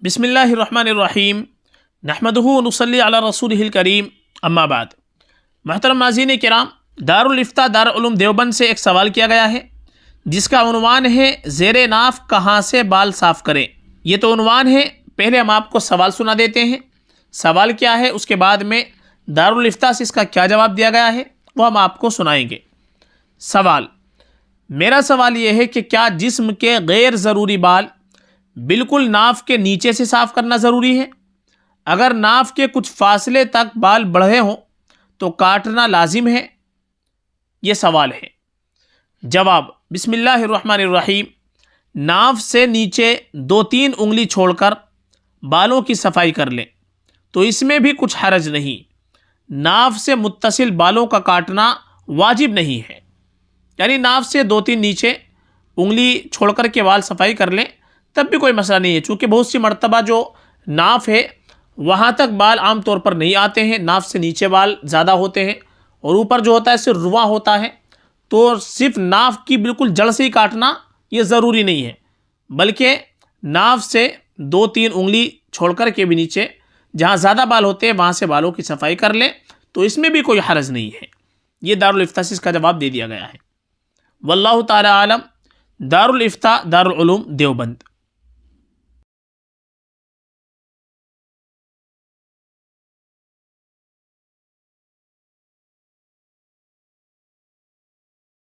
بسم اللہ الرحمن الرحیم نحمدہ ونصلی علی رسولہ الکریم اما بعد۔ محترم ناظرین کرام، دارالفتاء دارالعلوم دیوبند سے ایک سوال کیا گیا ہے جس کا عنوان ہے زیر ناف کہاں سے بال صاف کریں۔ یہ تو عنوان ہے، پہلے ہم آپ کو سوال سنا دیتے ہیں۔ سوال کیا ہے اس کے بعد میں دارالفتاء سے اس کا کیا جواب دیا گیا ہے وہ ہم آپ کو سنائیں گے۔ سوال، میرا سوال یہ ہے کہ کیا جسم کے غیر ضروری بال بالکل ناف کے نیچے سے صاف کرنا ضروری ہے؟ اگر ناف کے کچھ فاصلے تک بال بڑھے ہوں تو کاٹنا لازم ہے؟ یہ سوال ہے۔ جواب، بسم اللہ الرحمن الرحیم۔ ناف سے نیچے 2-3 انگلی چھوڑ کر بالوں کی صفائی کر لیں تو اس میں بھی کچھ حرج نہیں۔ ناف سے متصل بالوں کا کاٹنا واجب نہیں ہے، یعنی ناف سے 2-3 نیچے انگلی چھوڑ کر کے بال صفائی کر لیں تب بھی کوئی مسئلہ نہیں ہے، چونکہ بہت سی مرتبہ جو ناف ہے وہاں تک بال عام طور پر نہیں آتے ہیں، ناف سے نیچے بال زیادہ ہوتے ہیں اور اوپر جو ہوتا ہے صرف رواں ہوتا ہے، تو صرف ناف کی بالکل جڑ سے ہی کاٹنا یہ ضروری نہیں ہے، بلکہ ناف سے 2-3 انگلی چھوڑ کر کے بھی نیچے جہاں زیادہ بال ہوتے ہیں وہاں سے بالوں کی صفائی کر لیں تو اس میں بھی کوئی حرج نہیں ہے۔ یہ دارالفتاء سے اس کا جواب دے دیا گیا ہے۔ واللہ تعالی عالم۔ دارالفتاء دارالعلوم دیوبند۔